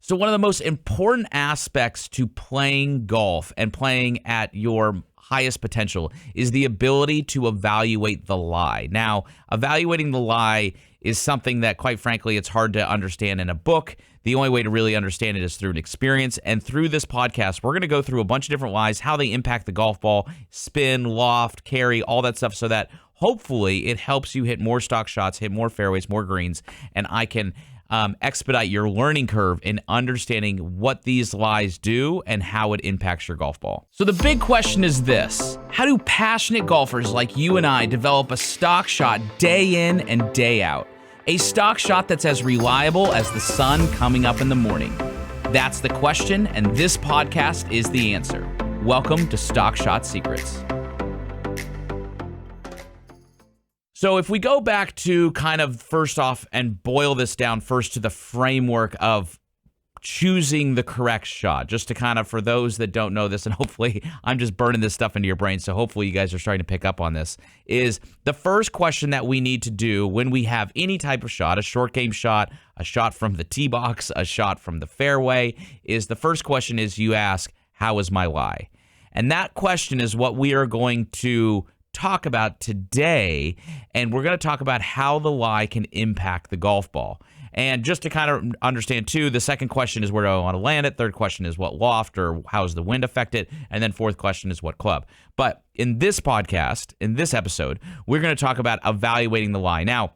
So one of the most important aspects to playing golf and playing at your highest potential is the ability to evaluate the lie. Now, evaluating the lie is something that, quite frankly, it's hard to understand in a book. The only way to really understand it is through an experience. And through this podcast, we're going to go through a bunch of different lies, how they impact the golf ball, spin, loft, carry, all that stuff, so that hopefully it helps you hit more stock shots, hit more fairways, more greens, and I can expedite your learning curve in understanding what these lies do and how it impacts your golf ball. So the big question is this: how do passionate golfers like you and I develop a stock shot day in and day out? A stock shot that's as reliable as the sun coming up in the morning. That's the question, and this podcast is the answer. Welcome to Stock Shot Secrets. So if we go back to kind of first off and boil this down first to the framework of choosing the correct shot, just to kind of, for those that don't know this, and hopefully I'm just burning this stuff into your brain, so hopefully you guys are starting to pick up on this, is the first question that we need to do when we have any type of shot, a short game shot, a shot from the tee box, a shot from the fairway, is the first question is you ask, how is my lie? And that question is what we are going to talk about today, and we're going to talk about how the lie can impact the golf ball. And just to kind of understand too, the second question is where do I want to land it? Third question is what loft or how does the wind affect it? And then fourth question is what club. But in this podcast, in this episode, we're going to talk about evaluating the lie. Now,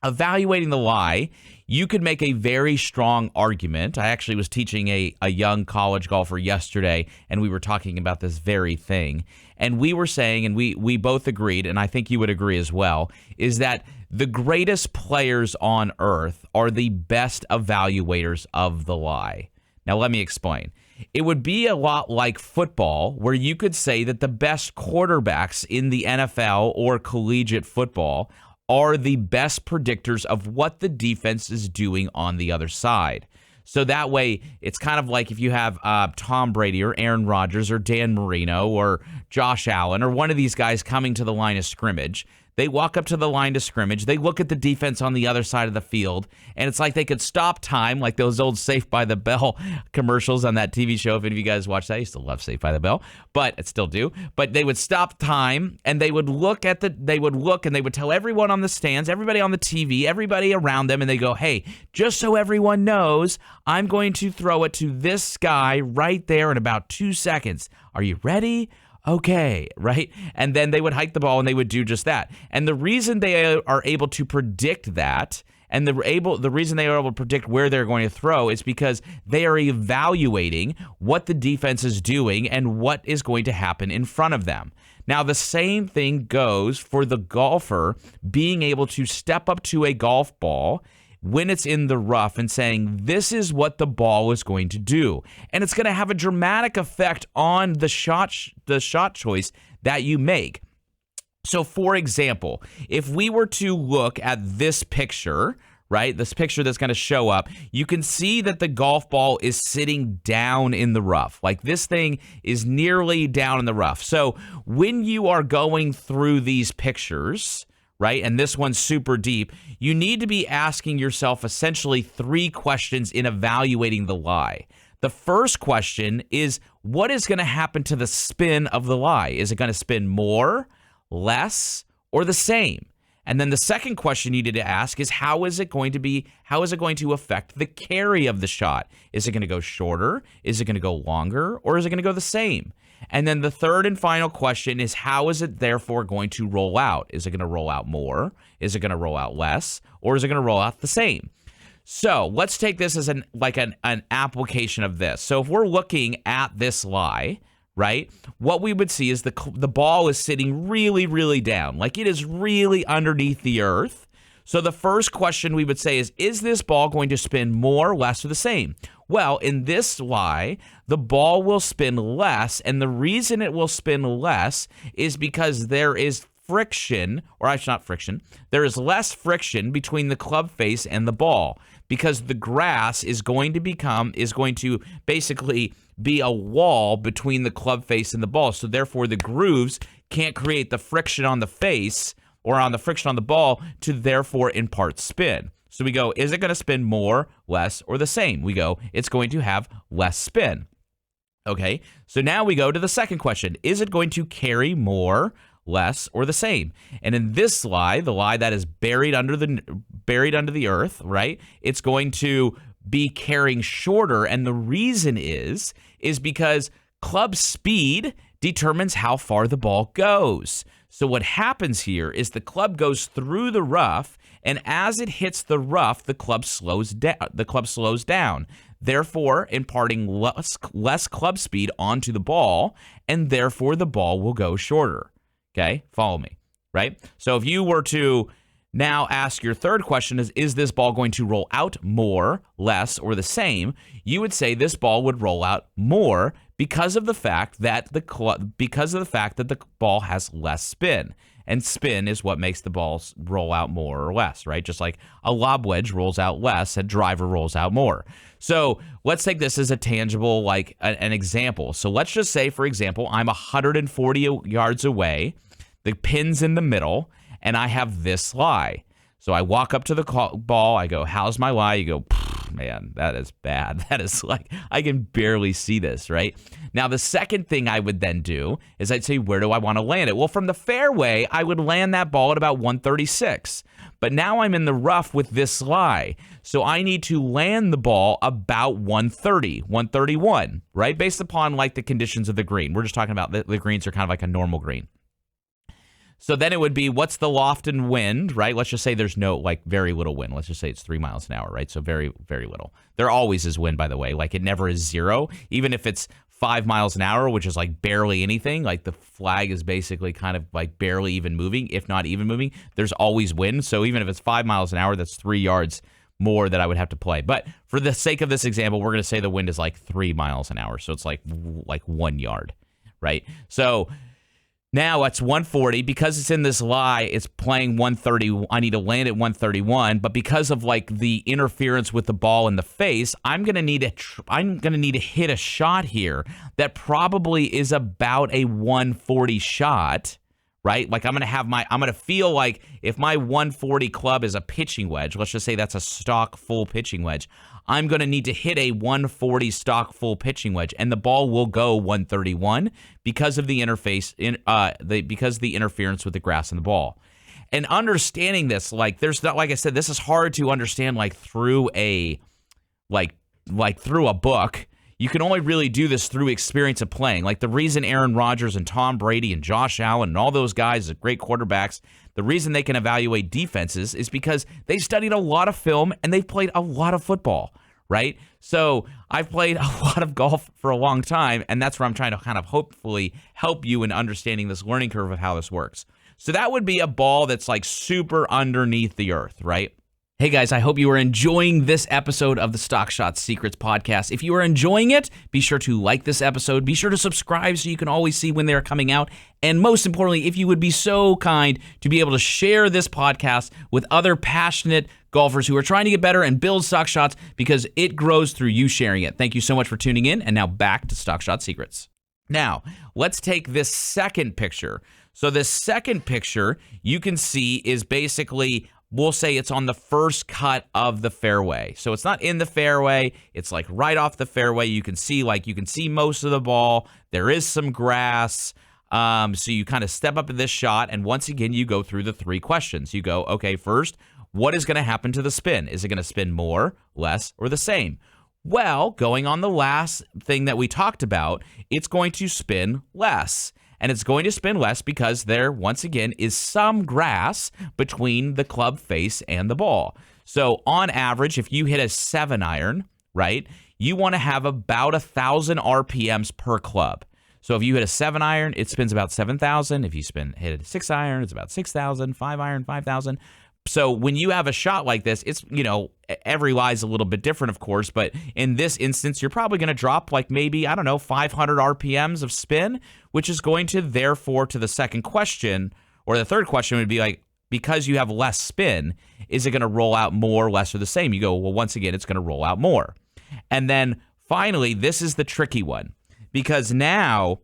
evaluating the lie, you could make a very strong argument. I actually was teaching a young college golfer yesterday, and we were talking about this very thing. And we were saying, and we both agreed, and I think you would agree as well, is that the greatest players on earth are the best evaluators of the lie. Now, let me explain. It would be a lot like football, where you could say that the best quarterbacks in the NFL or collegiate football are the best predictors of what the defense is doing on the other side. So that way, it's kind of like if you have Tom Brady or Aaron Rodgers or Dan Marino or Josh Allen or one of these guys coming to the line of scrimmage. They walk up to the line of scrimmage. They look at the defense on the other side of the field, and it's like they could stop time, like those old Saved by the Bell commercials on that TV show. If any of you guys watch that, I used to love Saved by the Bell, but I still do. But they would stop time, and they would look and they would tell everyone on the stands, everybody on the TV, everybody around them, and they go, "Hey, just so everyone knows, I'm going to throw it to this guy right there in about 2 seconds. Are you ready? Okay, right?" And then they would hike the ball and they would do just that. And the reason they are able to predict that, and the reason they are able to predict where they're going to throw, is because they are evaluating what the defense is doing and what is going to happen in front of them. Now, the same thing goes for the golfer being able to step up to a golf ball when it's in the rough and saying, this is what the ball is going to do. And it's going to have a dramatic effect on the shot choice that you make. So, for example, if we were to look at this picture, right, this picture that's going to show up, you can see that the golf ball is sitting down in the rough. Like, this thing is nearly down in the rough. So when you are going through these pictures, right, and this one's super deep, you need to be asking yourself essentially 3 questions in evaluating the lie. The first question is, what is going to happen to the spin of the lie? Is it going to spin more, less, or the same? And then the second question you need to ask is, how is it going to affect the carry of the shot? Is it going to go shorter? Is it going to go longer? Or is it going to go the same? And then the third and final question is, how is it therefore going to roll out? Is it going to roll out more? Is it going to roll out less? Or is it going to roll out the same? So let's take this as an application of this. So if we're looking at this lie, right, what we would see is the ball is sitting really, really down. Like, it is really underneath the earth. So the first question we would say is this ball going to spin more, less, or the same? Well, in this lie, the ball will spin less, and the reason it will spin less is because there is friction, or actually not friction, there is less friction between the club face and the ball, because the grass is going to basically be a wall between the club face and the ball. So therefore the grooves can't create the friction on the face or on the friction on the ball to therefore impart spin. So we go, is it going to spin more, less, or the same? We go, it's going to have less spin. Okay, so now we go to the second question. Is it going to carry more, less, or the same? And in this lie, the lie that is buried under the earth, right? It's going to be carrying shorter, and the reason is because club speed determines how far the ball goes. So what happens here is the club goes through the rough, and as it hits the rough, the club slows down. Therefore imparting less club speed onto the ball, and therefore the ball will go shorter. Okay, follow me, right? So if you were to now ask your third question is this ball going to roll out more, less, or the same? You would say this ball would roll out more because of the fact that the ball has less spin. And spin is what makes the balls roll out more or less, right? Just like a lob wedge rolls out less, a driver rolls out more. So let's take this as a tangible, like an example. So let's just say, for example, I'm 140 yards away, the pin's in the middle, and I have this lie. So I walk up to the ball, I go, how's my lie? You go, man, that is bad. That is like, I can barely see this, right? Now, the second thing I would then do is I'd say, where do I want to land it? Well, from the fairway, I would land that ball at about 136. But now I'm in the rough with this lie. So I need to land the ball about 130, 131, right? Based upon like the conditions of the green. We're just talking about the greens are kind of like a normal green. So then it would be, what's the loft and wind, right? Let's just say there's very little wind. Let's just say it's 3 miles an hour, right? So very, very little. There always is wind, by the way. Like it never is zero. Even if it's 5 miles an hour, which is like barely anything, like the flag is basically kind of like barely even moving, if not even moving, there's always wind. So even if it's 5 miles an hour, that's 3 yards more that I would have to play. But for the sake of this example, we're going to say the wind is like 3 miles an hour. So it's like 1 yard, right? So now it's 140. Because it's in this lie, it's playing 130. I need to land at 131, but because of like the interference with the ball in the face, I'm gonna need to hit a shot here that probably is about a 140 shot, right? Like I'm gonna feel like if my 140 club is a pitching wedge, let's just say that's a stock full pitching wedge, I'm going to need to hit a 140 stock full pitching wedge, and the ball will go 131 because of the because of the interference with the grass and the ball. And understanding this, like there's not, like I said, this is hard to understand like through a through a book. You can only really do this through experience of playing. Like the reason Aaron Rodgers and Tom Brady and Josh Allen and all those guys are great quarterbacks, the reason they can evaluate defenses is because they studied a lot of film and they've played a lot of football, right? So I've played a lot of golf for a long time, and that's where I'm trying to kind of hopefully help you in understanding this learning curve of how this works. So that would be a ball that's like super underneath the earth, right? Hey guys, I hope you are enjoying this episode of the Stock Shot Secrets podcast. If you are enjoying it, be sure to like this episode. Be sure to subscribe so you can always see when they're coming out. And most importantly, if you would be so kind to be able to share this podcast with other passionate golfers who are trying to get better and build stock shots, because it grows through you sharing it. Thank you so much for tuning in. And now back to Stock Shot Secrets. Now, let's take this second picture. So this second picture you can see is basically, we'll say it's on the first cut of the fairway. So it's not in the fairway. It's like right off the fairway. You can see most of the ball. There is some grass. So you kind of step up to this shot. And once again, you go through the 3 questions. You go, okay, first, what is going to happen to the spin? Is it going to spin more, less, or the same? Well, going on the last thing that we talked about, it's going to spin less. And it's going to spin less because there, once again, is some grass between the club face and the ball. So on average, if you hit a 7-iron, right, you want to have about 1,000 RPMs per club. So if you hit a 7-iron, it spins about 7,000. If you hit a 6-iron, it's about 6,000, 5-iron, 5,000. So when you have a shot like this, it's, every lie is a little bit different, of course, but in this instance, you're probably going to drop like maybe, 500 RPMs of spin, which is going to, therefore, to the second question, or the third question would be like, because you have less spin, is it going to roll out more, less, or the same? You go, well, once again, it's going to roll out more. And then finally, this is the tricky one, because now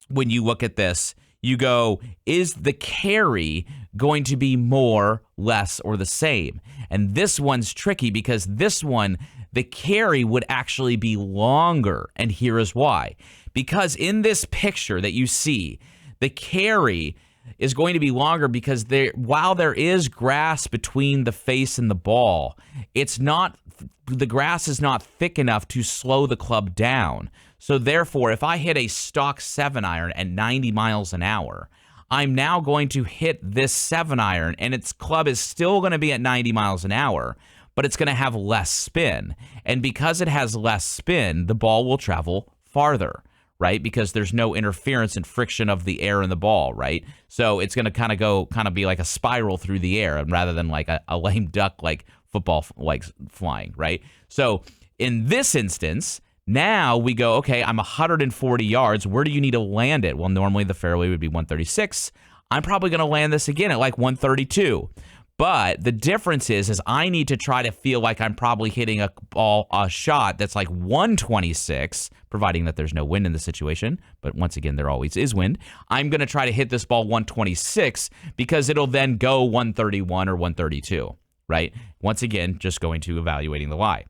when you look at this, you go, is the carry going to be more, less, or the same? And this one's tricky because this one, the carry would actually be longer. And here is why. Because in this picture that you see, the carry is going to be longer because while there is grass between the face and the ball, the grass is not thick enough to slow the club down. So therefore, if I hit a stock 7-iron at 90 miles an hour, I'm now going to hit this 7-iron, and its club is still going to be at 90 miles an hour, but it's going to have less spin. And because it has less spin, the ball will travel farther, right? Because there's no interference and friction of the air in the ball, right? So it's going to kind of be like a spiral through the air, rather than like a lame duck, like football, like flying, right? So in this instance, now we go, okay, I'm 140 yards. Where do you need to land it? Well, normally the fairway would be 136. I'm probably going to land this again at like 132. But the difference is I need to try to feel like I'm probably hitting a shot that's like 126, providing that there's no wind in the situation. But once again, there always is wind. I'm going to try to hit this ball 126 because it'll then go 131 or 132, right? Once again, just going to evaluating the lie.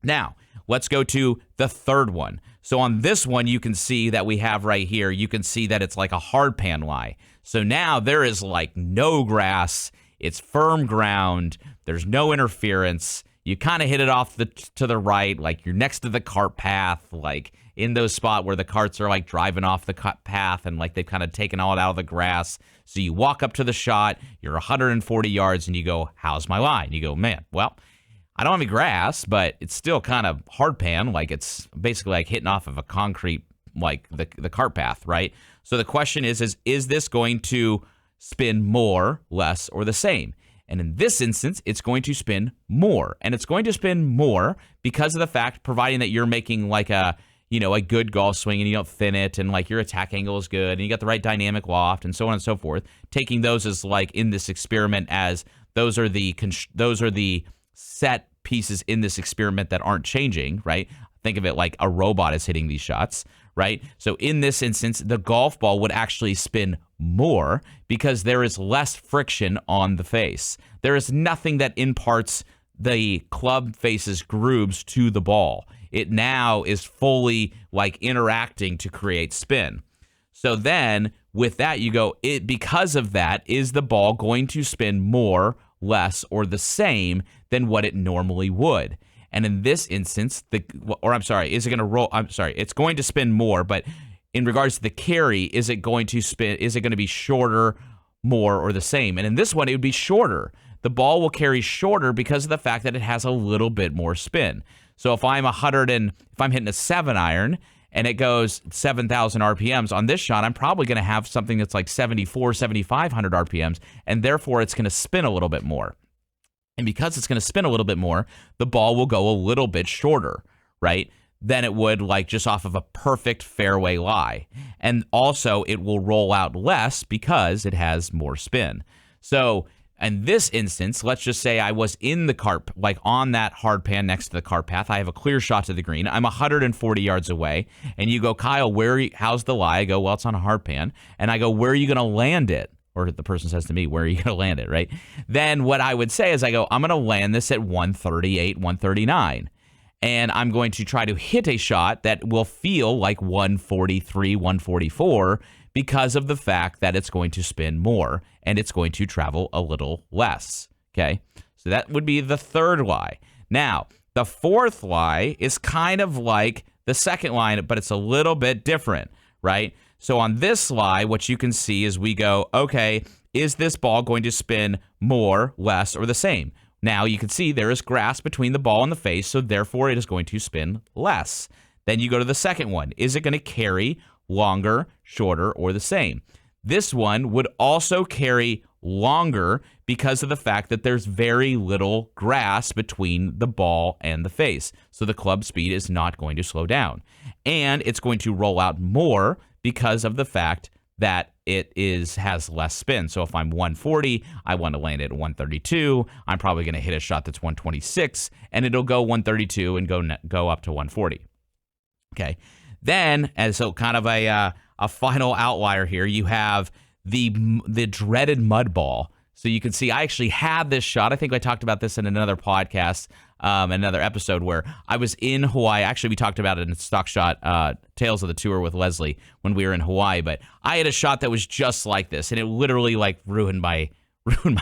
Now, let's go to the third one. So on this one, you can see that we have right here, you can see that it's like a hard pan lie. So now there is like no grass. It's firm ground. There's no interference. You kind of hit it off to the right, like you're next to the cart path, like in those spots where the carts are like driving off the path and like they've kind of taken all it out of the grass. So you walk up to the shot, you're 140 yards, and you go, how's my lie? And you go, man, well, I don't have any grass, but it's still kind of hard pan, like it's basically like hitting off of a concrete, like the cart path, right? So the question is this going to spin more, less, or the same? And in this instance, it's going to spin more. And it's going to spin more because of the fact, providing that you're making like a good golf swing and you don't thin it, and like your attack angle is good and you got the right dynamic loft and so on and so forth. Taking those as like in this experiment as those are the set pieces in this experiment that aren't changing, right? Think of it like a robot is hitting these shots, right? So in this instance, the golf ball would actually spin more because there is less friction on the face. There is nothing that imparts the club face's grooves to the ball. It now is fully like interacting to create spin. So then with that, you go, because of that, is the ball going to spin more, less, or the same than what it normally would? And in this instance, is it going to roll? It's going to spin more, but in regards to the carry, is it going to be shorter, more, or the same? And in this one, it would be shorter. The ball will carry shorter because of the fact that it has a little bit more spin. So if I'm hitting a 7-iron and it goes 7,000 RPMs on this shot, I'm probably going to have something that's like 7,500 RPMs, and therefore it's going to spin a little bit more. And because it's going to spin a little bit more, the ball will go a little bit shorter, right, than it would like just off of a perfect fairway lie. And also it will roll out less because it has more spin. So in this instance, let's just say I was in the cart, like on that hard pan next to the cart path. I have a clear shot to the green. I'm 140 yards away. And you go, Kyle, how's the lie? I go, well, it's on a hard pan. And I go, where are you going to land it? Or the person says to me, where are you going to land it, right? Then what I would say is I go, I'm going to land this at 138, 139. And I'm going to try to hit a shot that will feel like 143, 144 because of the fact that it's going to spin more and it's going to travel a little less, okay? So that would be the third lie. Now, the fourth lie is kind of like the second lie, but it's a little bit different, right? So on this lie, what you can see is we go, okay, is this ball going to spin more, less, or the same? Now you can see there is grass between the ball and the face, so therefore it is going to spin less. Then you go to the second one. Is it going to carry longer, shorter, or the same? This one would also carry longer because of the fact that there's very little grass between the ball and the face. So the club speed is not going to slow down. And it's going to roll out more because of the fact that it has less spin. So if I'm 140, I want to land it at 132. I'm probably going to hit a shot that's 126, and it'll go 132 and go up to 140. Okay. Then, as so kind of a a final outlier here. You have the dreaded mud ball. So you can see I actually had this shot. I think I talked about this in another podcast, another episode where I was in Hawaii. Actually, we talked about it in Stock Shot Tales of the Tour with Leslie when we were in Hawaii. But I had a shot that was just like this, and it literally like ruined my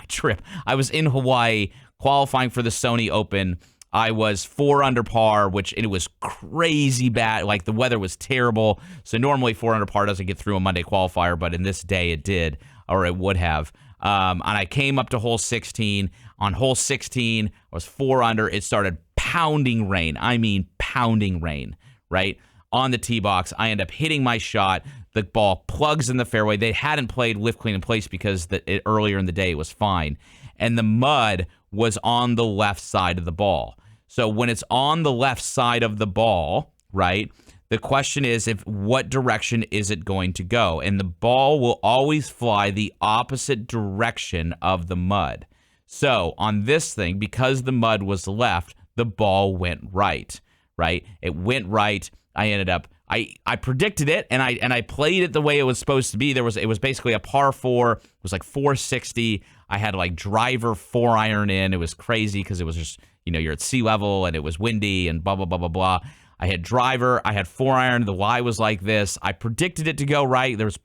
trip. I was in Hawaii qualifying for the Sony Open. I was 4 under par, which it was crazy bad. Like the weather was terrible. So normally 4 under par doesn't get through a Monday qualifier, but in this day it did, or it would have. And I came up to hole 16. On hole 16, I was 4 under. It started pounding rain. I mean, pounding rain, right? On the tee box, I end up hitting my shot. The ball plugs in the fairway. They hadn't played lift clean in place because earlier in the day it was fine. And the mud was on the left side of the ball. So when it's on the left side of the ball, right, the question is what direction is it going to go? And the ball will always fly the opposite direction of the mud. So on this thing, because the mud was left, the ball went right, right? It went right. I ended up, I predicted it, and I played it the way it was supposed to be. It was basically a par 4. It was like 460. I had like driver 4-iron in. It was crazy because it was just, you're at sea level and it was windy and blah, blah, blah, blah, blah. I had driver. I had 4-iron. The lie was like this. I predicted it to go right. There was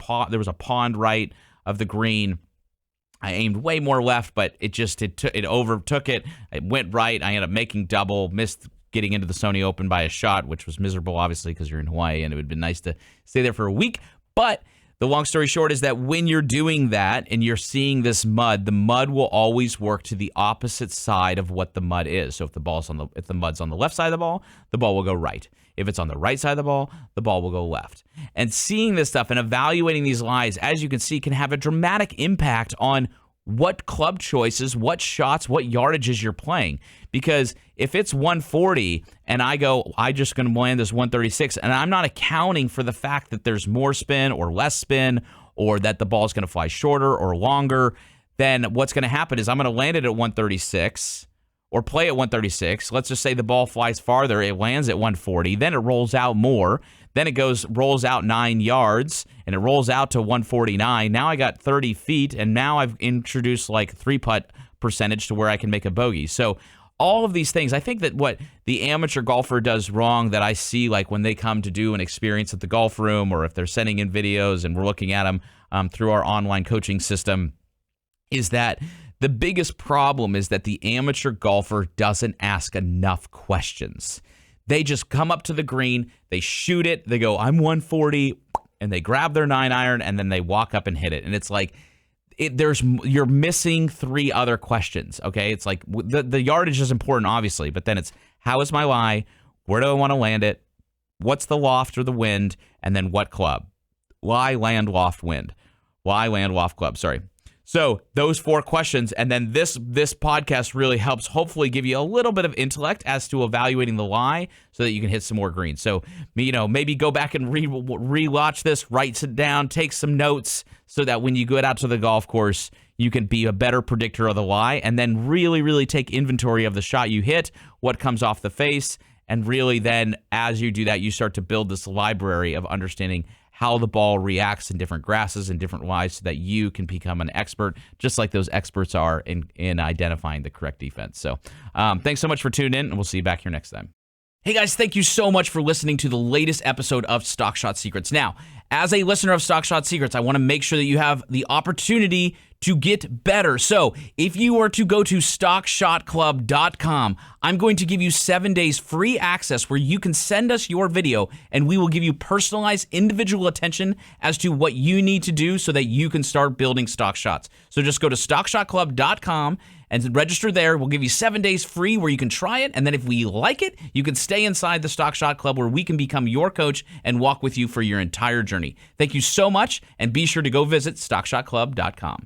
a pond right of the green. I aimed way more left, but it overtook it. It went right. I ended up making double, missed getting into the Sony Open by a shot, which was miserable, obviously, because you're in Hawaii, and it would have been nice to stay there for a week. But the long story short is that when you're doing that and you're seeing this mud, the mud will always work to the opposite side of what the mud is. So if the mud's on the left side of the ball will go right. If it's on the right side of the ball will go left. And seeing this stuff and evaluating these lies, as you can see, can have a dramatic impact on what club choices, what shots, what yardages you're playing. Because if it's 140 and I just going to land this 136, and I'm not accounting for the fact that there's more spin or less spin, or that the ball is going to fly shorter or longer, then what's going to happen is I'm going to land it at 136 or play at 136. Let's just say the ball flies farther. It lands at 140. Then it rolls out more. Then it rolls out 9 yards, and it rolls out to 149. Now I got 30 feet, and now I've introduced like 3-putt percentage to where I can make a bogey. So all of these things, I think that what the amateur golfer does wrong that I see, like when they come to do an experience at the golf room, or if they're sending in videos and we're looking at them through our online coaching system, is that the biggest problem is that the amateur golfer doesn't ask enough questions. They just come up to the green, they shoot it, they go, I'm 140, and they grab their 9-iron, and then they walk up and hit it. And it's like, you're missing 3 other questions, okay? It's like, the yardage is important, obviously, but then it's, how is my lie? Where do I want to land it? What's the loft or the wind? And then what club? Lie, land, loft, wind. Lie, land, loft, club, sorry. So those 4 questions, and then this podcast really helps hopefully give you a little bit of intellect as to evaluating the lie so that you can hit some more greens. So, maybe go back and re-watch this, write it down, take some notes so that when you go out to the golf course, you can be a better predictor of the lie, and then really, really take inventory of the shot you hit, what comes off the face, and really then as you do that, you start to build this library of understanding how the ball reacts in different grasses and different lies so that you can become an expert, just like those experts are in identifying the correct defense. So thanks so much for tuning in, and we'll see you back here next time. Hey guys, thank you so much for listening to the latest episode of Stock Shot Secrets. Now, as a listener of Stock Shot Secrets, I want to make sure that you have the opportunity to get better. So if you were to go to stockshotclub.com, I'm going to give you 7 days free access where you can send us your video and we will give you personalized individual attention as to what you need to do so that you can start building stock shots. So just go to stockshotclub.com and register there. We'll give you 7 days free where you can try it. And then if we like it, you can stay inside the Stock Shot Club where we can become your coach and walk with you for your entire journey. Thank you so much. And be sure to go visit stockshotclub.com.